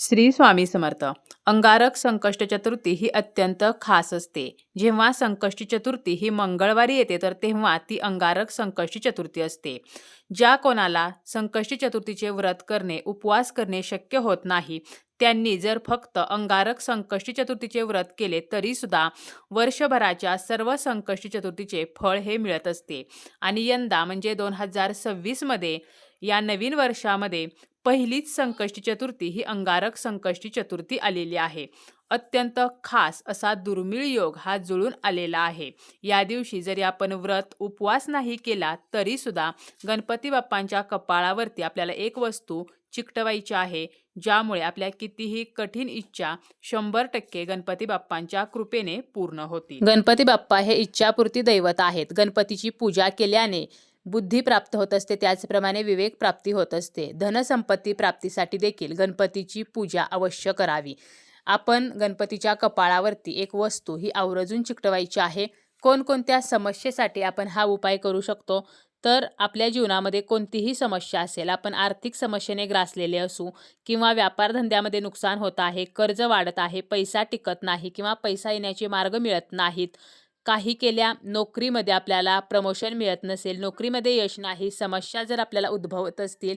श्री स्वामी समर्थ. अंगारक संकष्ट चतुर्थी ही अत्यंत खास असते. जेव्हा संकष्टी चतुर्थी ही मंगळवारी येते तर तेव्हा ती अंगारक संकष्टी चतुर्थी असते. ज्या कोणाला संकष्टी चतुर्थीचे व्रत करणे, उपवास करणे शक्य होत नाही, त्यांनी जर फक्त अंगारक संकष्टी चतुर्थीचे व्रत केले तरी सुद्धा वर्षभराच्या सर्व संकष्टी चतुर्थीचे फळ हे मिळत असते. आणि यंदा म्हणजे 2026 मध्ये या नवीन वर्षामध्ये पहिलीच संकष्टी चतुर्थी ही अंगारक संकष्टी चतुर्थी आलेली आहे. अत्यंत खास असा दुर्मिळ योग हा जुळून आलेला आहे. या दिवशी जरी आपण व्रत उपवास नाही केला तरी सुद्धा गणपती बाप्पांच्या कपाळावरती आपल्याला एक वस्तू चिकटवायची आहे, ज्यामुळे आपल्या कितीही कठीण इच्छा 100% गणपती बाप्पांच्या कृपेने पूर्ण होतील. गणपती बाप्पा हे इच्छापूर्ती दैवत आहेत. गणपतीची पूजा केल्याने बुद्धी प्राप्त होत असते, त्याचप्रमाणे विवेक प्राप्ती होत असते. धनसंपत्ती प्राप्तीसाठी देखील गणपतीची पूजा अवश्य करावी. आपण गणपतीच्या कपाळावरती एक वस्तू ही आवर्जून चिकटवायची आहे. कोणकोणत्या समस्येसाठी आपण हा उपाय करू शकतो? तर आपल्या जीवनामध्ये कोणतीही समस्या असेल, आपण आर्थिक समस्येने ग्रासलेले असू किंवा व्यापारधंद्यामध्ये नुकसान होत आहे, कर्ज वाढत आहे, पैसा टिकत नाही किंवा पैसा येण्याचे मार्ग मिळत नाहीत, काही केल्या नोकरीमध्ये आपल्याला प्रमोशन मिळत नसेल, नोकरीमध्ये यश नाही, समस्या जर आपल्याला उद्भवत असतील,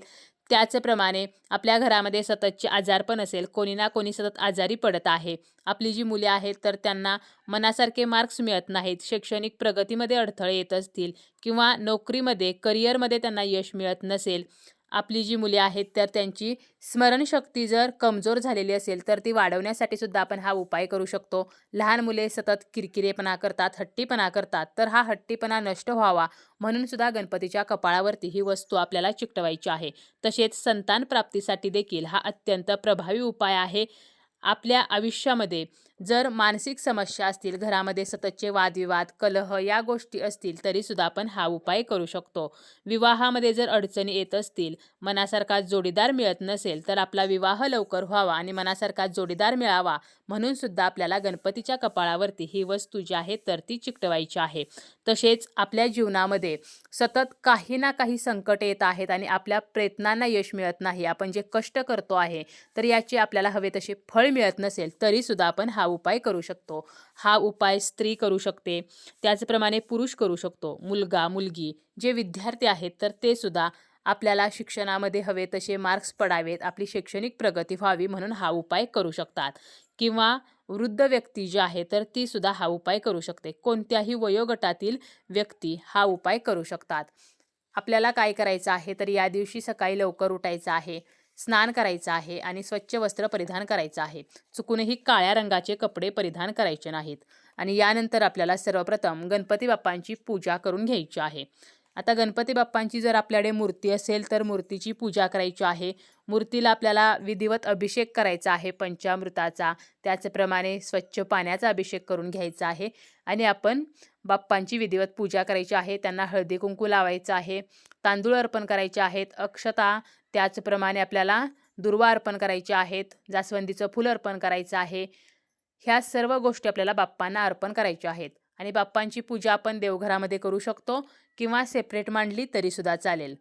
त्याचप्रमाणे आपल्या घरामध्ये सततचे आजारपण असेल, कोणी ना कोणी सतत आजारी पडत आहे, आपली जी मुले आहेत तर त्यांना मनासारखे मार्क्स मिळत नाहीत, शैक्षणिक प्रगतीमध्ये अडथळे येत असतील किंवा नोकरीमध्ये करिअरमध्ये त्यांना यश मिळत नसेल, आपली जी मुले आहेत तर त्यांची स्मरणशक्ती जर कमजोर झालेली असेल तर ती वाढवण्यासाठी सुद्धा आपण हा उपाय करू शकतो. लहान मुले सतत किरकिरेपणा करतात, हट्टीपणा करतात, तर हा हट्टीपणा नष्ट व्हावा म्हणून सुद्धा गणपतीच्या कपाळावरती ही वस्तू आपल्याला चिकटवायची आहे. तसेच संतान प्राप्तीसाठी देखील हा अत्यंत प्रभावी उपाय आहे. आपल्या आयुष्यामध्ये जर मानसिक समस्या असतील, घरामध्ये सततचे वादविवाद, कलह या गोष्टी असतील तरी सुद्धा आपण हा उपाय करू शकतो. विवाहामध्ये जर अडचणी येत असतील, मनासारखा जोडीदार मिळत नसेल, तर आपला विवाह लवकर व्हावा आणि मनासारखा जोडीदार मिळावा म्हणून सुद्धा आपल्याला गणपतीच्या कपाळावरती ही वस्तू जी आहे तर ती चिकटवायची आहे. तसेच आपल्या जीवनामध्ये सतत काही ना काही संकट येत आहेत आणि आपल्या प्रयत्नांना यश मिळत नाही, आपण जे कष्ट करतो आहे तर याचे आपल्याला हवे तसे फळ मिळत नसेल तरी सुद्धा आपण हा उपाय करू शकतो. हा उपाय स्त्री करू शकते, त्याचप्रमाणे पुरुष करू शकतो. मुलगा मुलगी जे विद्यार्थी आहेत तर ते सुद्धा आपल्याला शिक्षणामध्ये हवे तसे मार्क्स पडावेत, आपली शैक्षणिक प्रगती व्हावी म्हणून हा उपाय करू शकतात. किंवा वृद्ध व्यक्ती जी आहे तर ती सुद्धा हा उपाय करू शकते. कोणत्याही वयोगटातील व्यक्ती हा उपाय करू शकतात. आपल्याला काय करायचं आहे तर या दिवशी सकाळी लवकर उठायचं आहे, स्नान करायचं आहे आणि स्वच्छ वस्त्र परिधान करायचं आहे. चुकूनही काळ्या रंगाचे कपडे परिधान करायचे नाहीत. आणि यानंतर आपल्याला सर्वप्रथम गणपती बाप्पांची पूजा करून घ्यायची आहे. आता गणपती बाप्पांची जर आपल्याकडे मूर्ती असेल तर मूर्तीची पूजा करायची आहे. मूर्तीला आपल्याला विधिवत अभिषेक करायचा आहे पंचामृताचा, त्याचप्रमाणे स्वच्छ पाण्याचा अभिषेक करून घ्यायचा आहे आणि आपण बाप्पांची विधिवत पूजा करायची आहे. त्यांना हळदी कुंकू लावायचं आहे, तांदूळ अर्पण करायचे आहेत, अक्षता, त्याचप्रमाणे आपल्याला दुर्वा अर्पण करायचे आहेत, जास्वंदीचं फूल अर्पण करायचं आहे. ह्या सर्व गोष्टी आपल्याला बाप्पांना अर्पण करायच्या आहेत. आणि बाप्पांची पूजा आपण देवघरामध्ये करू शकतो किंवा सेपरेट मांडली तरी सुद्धा चालेल.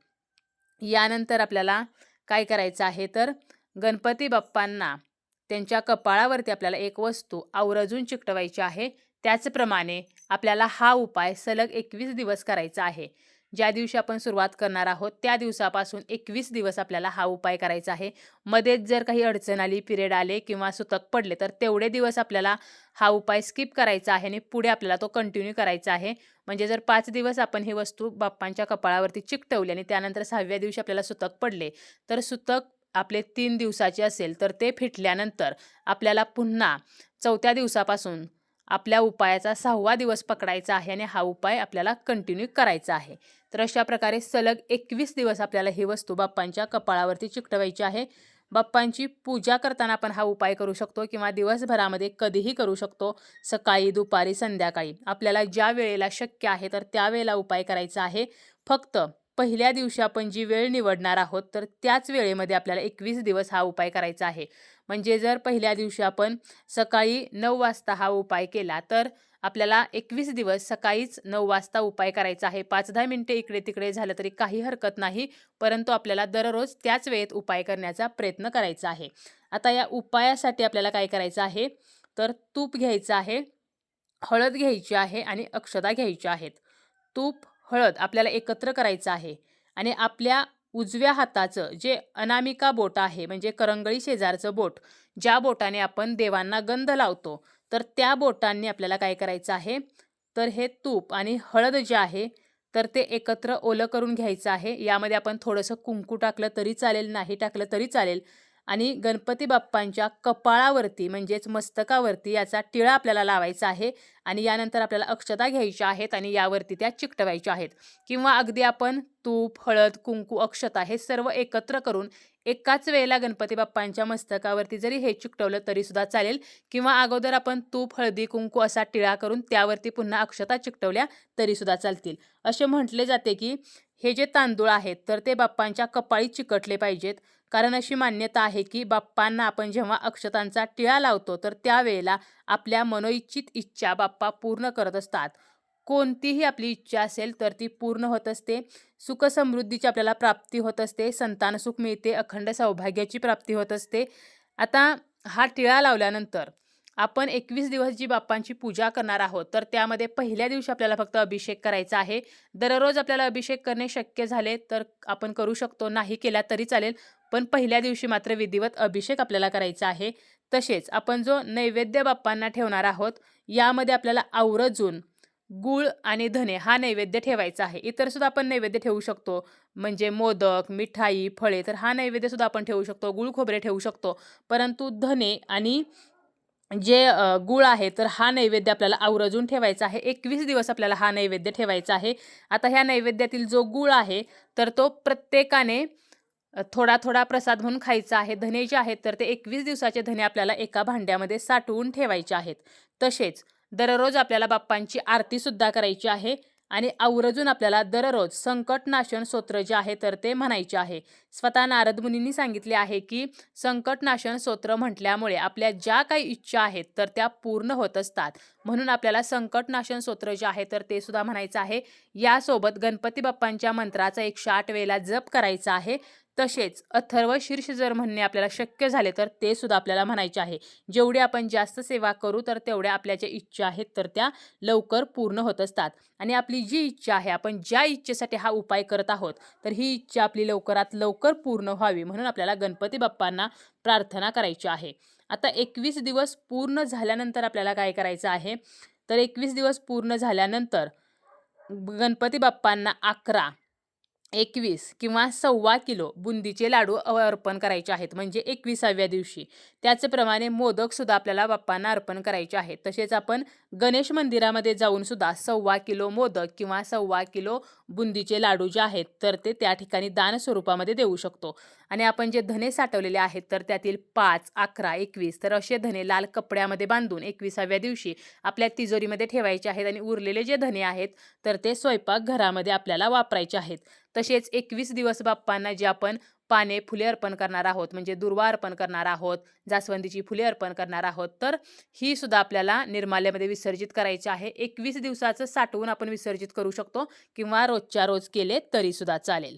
यानंतर आपल्याला काय करायचं आहे तर गणपती बाप्पांना त्यांच्या कपाळावरती आपल्याला एक वस्तू आवर्जून चिकटवायची आहे. त्याचप्रमाणे आपल्याला हा उपाय सलग 21 दिवस करायचा आहे. ज्या दिवशी आपण सुरुवात करणार आहोत त्या दिवसापासून 21 दिवस आपल्याला हा उपाय करायचा आहे. मध्येच जर काही अडचण आली, पिरियड आले किंवा सुतक पडले तर तेवढे दिवस आपल्याला हा उपाय स्किप करायचा आहे आणि पुढे आपल्याला तो कंटिन्यू करायचा आहे. म्हणजे जर 5 दिवस आपण ही वस्तू बाप्पांच्या कपाळावरती चिकटवली आणि त्यानंतर 6व्या दिवशी आपल्याला सुतक पडले तर सुतक आपले 3 दिवसाचे असेल तर ते फिटल्यानंतर आपल्याला पुन्हा 4थ्या दिवसापासून आपल्या उपायाचा 6वा दिवस पकडायचा आहे आणि हा उपाय आपल्याला कंटिन्यू करायचा आहे. तर अशा प्रकारे सलग 21 दिवस आपल्याला ही वस्तू बाप्पांच्या कपाळावरती चिकटवायची आहे. बाप्पांची पूजा करताना आपण हा उपाय करू शकतो किंवा दिवसभरामध्ये कधीही करू शकतो, सकाळी, दुपारी, संध्याकाळी. आपल्याला ज्या वेळेला शक्य आहे तर त्या वेळेला उपाय करायचा आहे. फक्त पहिल्या दिवशी आपण जी वेळ निवडणार आहोत तर त्याच वेळेमध्ये आपल्याला 21 दिवस हा उपाय करायचा आहे. म्हणजे जर पहिल्या दिवशी आपण सकाळी 9 वाजता हा उपाय केला तर आपल्याला 21 दिवस सकाळीच 9 वाजता उपाय करायचा आहे. 5-10 मिनिटे इकडे-तिकडे झालं तरी काही हरकत नाही. परंतु आपल्याला दररोज त्याच वेळेत उपाय करण्याचा प्रयत्न करायचा आहे. आता या उपायासाठी आपल्याला काय करायचं आहे, तर तूप घ्यायचं आहे, हळद घ्यायची आहे आणि अक्षता घ्यायच्या आहेत. तूप, हळद आपल्याला एकत्र करायचं आहे आणि आपल्या उजव्या हाताचं जे अनामिका बोट आहे, म्हणजे करंगळी शेजारचं बोट, ज्या बोटाने आपण देवांना गंध लावतो, तर त्या बोटांनी आपल्याला काय करायचं आहे, तर हे तूप आणि हळद जे आहे, तर ते एकत्र ओलं करून घ्यायचं आहे. यामध्ये आपण थोडंसं कुंकू टाकलं तरी चालेल, नाही टाकलं तरी चालेल. आणि गणपती बाप्पांच्या कपाळावरती म्हणजेच मस्तकावरती याचा टिळा आपल्याला लावायचा आहे आणि यानंतर आपल्याला अक्षता घ्यायच्या आहेत आणि यावरती त्या चिकटवायच्या आहेत. किंवा अगदी आपण तूप, हळद, कुंकू, अक्षता हे सर्व एकत्र करून एकाच वेळेला गणपती बाप्पांच्या मस्तकावरती जरी हे चिकटवलं तरी सुद्धा चालेल. किंवा अगोदर आपण तूप, हळदी, कुंकू असा टिळा करून त्यावरती पुन्हा अक्षता चिकटवल्या तरी सुद्धा चालतील. असे म्हटले जाते की हे जे तांदूळ आहेत तर ते बाप्पांच्या कपाळी चिकटले पाहिजेत. कारण अशी मान्यता आहे की बाप्पांना आपण जेव्हा अक्षतांचा टिळा लावतो तर त्यावेळेला आपल्या मनोइच्छित इच्छा बाप्पा पूर्ण करत असतात. कोणतीही आपली इच्छा असेल तर ती पूर्ण होत असते. सुखसमृद्धीची आपल्याला प्राप्ती होत असते, संतान सुख मिळते, अखंड सौभाग्याची प्राप्ती होत असते. आता हा टिळा लावल्यानंतर आपण 21 दिवस जी बाप्पांची पूजा करणार आहोत, तर त्यामध्ये पहिल्या दिवशी आपल्याला फक्त अभिषेक करायचा आहे. दररोज आपल्याला अभिषेक करणे शक्य झाले तर आपण करू शकतो, नाही केला तरी चालेल. पण पहिल्या दिवशी मात्र विधिवत अभिषेक आपल्याला करायचा आहे. तसेच आपण जो नैवेद्य बाप्पांना ठेवणार आहोत, यामध्ये आपल्याला आवर्जून गूळ आणि धने हा नैवेद्य ठेवायचा आहे. इतर सुद्धा आपण नैवेद्य ठेवू शकतो. म्हणजे मोदक, मिठाई, फळे, तर हा नैवेद्य सुद्धा आपण ठेवू शकतो. गूळ खोबरे ठेवू शकतो. परंतु धने आणि जे गूळ आहे तर हा नैवेद्य आपल्याला आवर्जून ठेवायचा आहे. 21 दिवस आपल्याला हा नैवेद्य ठेवायचा आहे. आता ह्या नैवेद्यातील जो गूळ आहे तर तो प्रत्येकाने थोडा-थोडा प्रसाद म्हणून खायचा आहे. धने जे आहेत तर ते 21 दिवसाचे धने आपल्याला एका भांड्यामध्ये साठवून ठेवायचे आहेत. तसेच दररोज आपल्याला बाप्पांची आरतीसुद्धा करायची आहे आणि आवर्जून आपल्याला दररोज संकटनाशन स्तोत्र जे आहे तर ते म्हणायचे आहे. स्वतः नारद मुनींनी सांगितले आहे की संकटनाशन स्तोत्र म्हटल्यामुळे आपल्या ज्या काही इच्छा आहेत तर त्या पूर्ण होत असतात. म्हणून आपल्याला संकटनाशन स्तोत्र जे आहे तर ते सुद्धा म्हणायचं आहे. यासोबत गणपती बाप्पांच्या मंत्राचा 108 वेळेला जप करायचा आहे. तसेच अथर्व शीर्ष जर म्हणणे आपल्याला शक्य झाले तर ते सुद्धा आपल्याला म्हणायचे आहे. जेवढी आपण जास्त सेवा करू तर तेवढ्या आपल्या ज्या इच्छा आहेत तर त्या लवकर पूर्ण होत असतात. आणि आपली जी इच्छा आहे, आपण ज्या इच्छेसाठी हा उपाय करत आहोत, तर ही इच्छा आपली लवकरात लवकर पूर्ण व्हावी म्हणून आपल्याला गणपती बाप्पांना प्रार्थना करायची आहे. आता 21 दिवस पूर्ण झाल्यानंतर आपल्याला काय करायचं आहे, तर 21 दिवस पूर्ण झाल्यानंतर गणपती बाप्पांना 11, 21 किंवा 1.25 किलो बुंदीचे लाडू अर्पण करायचे आहेत, म्हणजे 21व्या दिवशी. त्याचप्रमाणे मोदकसुद्धा आपल्याला बाप्पांना अर्पण करायचे आहेत. तसेच आपण गणेश मंदिरामध्ये जाऊन सुद्धा 1.25 किलो मोदक किंवा 1.25 किलो बुंदीचे लाडू जे आहेत तर ते त्या ठिकाणी दान स्वरूपामध्ये देऊ शकतो. आणि आपण जे धने साठवलेले आहेत तर त्यातील 5, 11, 21 तर असे धने लाल कपड्यामध्ये बांधून 21व्या दिवशी आपल्या तिजोरीमध्ये ठेवायचे आहेत आणि उरलेले जे धने आहेत तर ते स्वयंपाकघरामध्ये आपल्याला वापरायचे आहेत. तसेच 21 दिवस बाप्पांना जे आपण पाने, फुले अर्पण करणार आहोत, म्हणजे दुर्वा अर्पण करणार आहोत, जास्वंदीची फुले अर्पण करणार आहोत, तर ही सुद्धा आपल्याला निर्माल्यामध्ये विसर्जित करायची आहे. 21 दिवसाचं साठवून आपण विसर्जित करू शकतो किंवा रोजच्या रोज केले तरी सुद्धा चालेल.